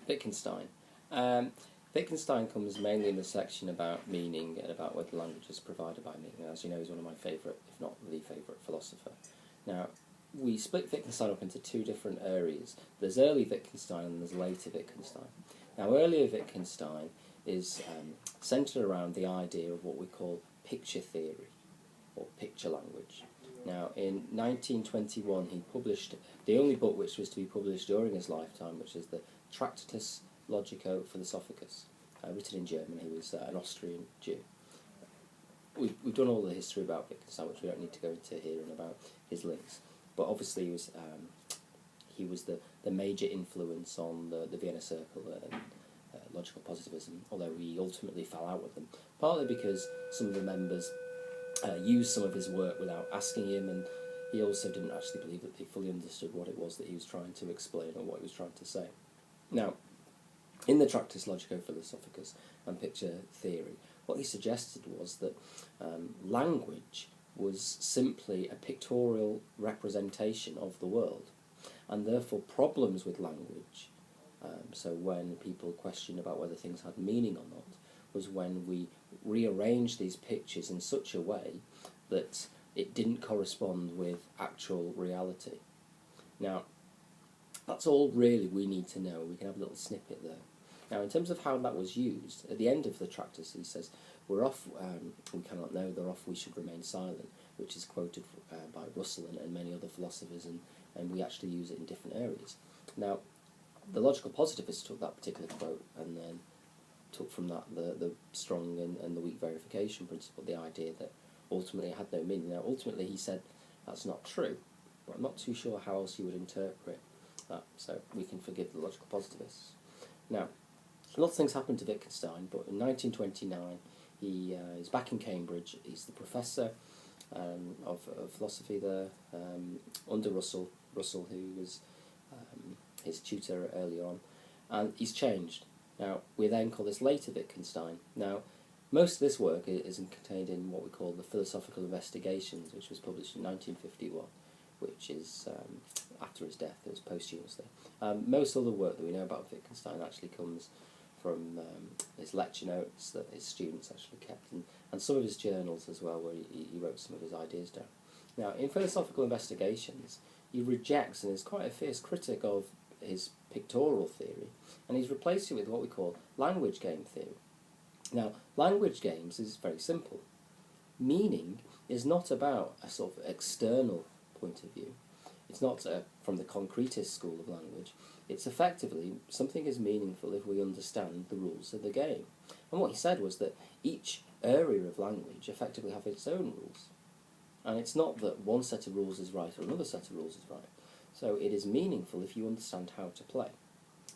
Wittgenstein. Um, Wittgenstein comes mainly in the section about meaning and about whether language is provided by meaning. As you know, he's one of my favourite, if not the favourite, philosopher. Now, we split Wittgenstein up into two different areas. There's early Wittgenstein and there's later Wittgenstein. Now, earlier Wittgenstein is centred around the idea of what we call picture theory, or picture language. Now, in 1921, he published the only book which was to be published during his lifetime, which is the Tractatus Logico-Philosophicus, written in German. He was an Austrian Jew. We've done all the history about Wittgenstein, which we don't need to go into here, and about his links. But obviously he was the major influence on the Vienna Circle and logical positivism, although he ultimately fell out with them, partly because some of the members used some of his work without asking him, and he also didn't actually believe that they fully understood what it was that he was trying to explain or what he was trying to say. Now, in the Tractatus Logico-Philosophicus and picture theory, what he suggested was that language was simply a pictorial representation of the world, and therefore problems with language, so when people question about whether things had meaning or not, was when we rearranged these pictures in such a way that it didn't correspond with actual reality. Now, that's all really we need to know. We can have a little snippet there. Now, in terms of how that was used, at the end of the Tractatus he says, "We're off, we cannot know, they're off, we should remain silent," which is quoted by Russell and many other philosophers, and we actually use it in different areas. Now, the logical positivists took that particular quote and then took from that the strong and the weak verification principle, the idea that ultimately it had no meaning. Now, ultimately he said that's not true, but I'm not too sure how else you would interpret that, so we can forgive the logical positivists. Now, a lot of things happened to Wittgenstein, but in 1929 he is back in Cambridge. He's the professor of philosophy there, under Russell, who was his tutor earlier on, and he's changed. Now, we then call this later Wittgenstein. Now, most of this work is contained in what we call the Philosophical Investigations, which was published in 1951, which is after his death. It was posthumously. Most other work that we know about Wittgenstein actually comes from his lecture notes that his students actually kept, and some of his journals as well, where he wrote some of his ideas down. Now, in Philosophical Investigations, he rejects and is quite a fierce critic of his pictorial theory, and he's replaced it with what we call language game theory. Now, language games is very simple. Meaning is not about a sort of external point of view. It's not from the concretist school of language. It's effectively something is meaningful if we understand the rules of the game. And what he said was that each area of language effectively have its own rules. And it's not that one set of rules is right or another set of rules is right. So it is meaningful if you understand how to play.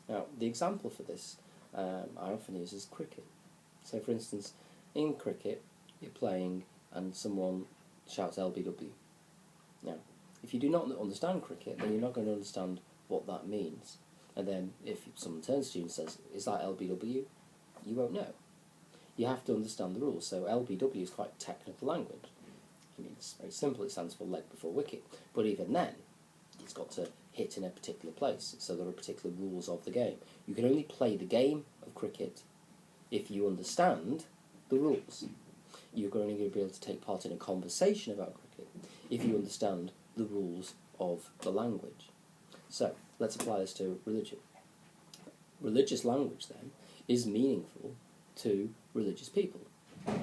Now, the example for this I often use is cricket. So, for instance, in cricket, you're playing and someone shouts LBW. Now, if you do not understand cricket, then you're not going to understand what that means. And then if someone turns to you and says, "Is that LBW?" you won't know. You have to understand the rules. So LBW is quite technical language. I mean, it's very simple. It stands for leg before wicket. But even then, it's got to hit in a particular place. So there are particular rules of the game. You can only play the game of cricket if you understand the rules. You're only going to be able to take part in a conversation about cricket if you understand the rules of the language. So, let's apply this to religion. Religious language, then, is meaningful to religious people.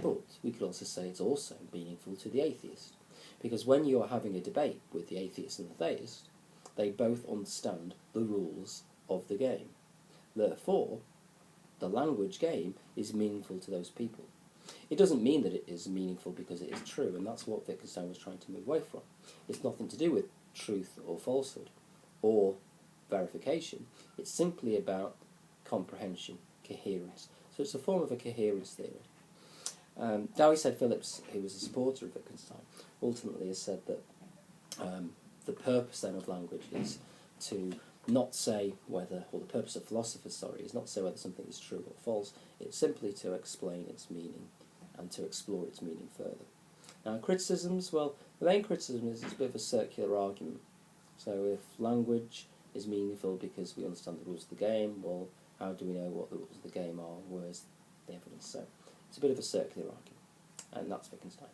But we could also say it's also meaningful to the atheist. Because when you're having a debate with the atheist and the theist, they both understand the rules of the game. Therefore, the language game is meaningful to those people. It doesn't mean that it is meaningful because it is true, and that's what Wittgenstein was trying to move away from. It's nothing to do with truth or falsehood or verification. It's simply about comprehension, coherence. So it's a form of a coherence theory. Dowie said Phillips, who was a supporter of Wittgenstein, ultimately has said that the purpose then of language is to not say whether, or the purpose of philosophers, is not to say whether something is true or false. It's simply to explain its meaning and to explore its meaning further. Now, criticisms, well, the main criticism is it's a bit of a circular argument. So if language is meaningful because we understand the rules of the game, well, how do we know what the rules of the game are? Where's the evidence? So it's a bit of a circular argument, and that's Wittgenstein.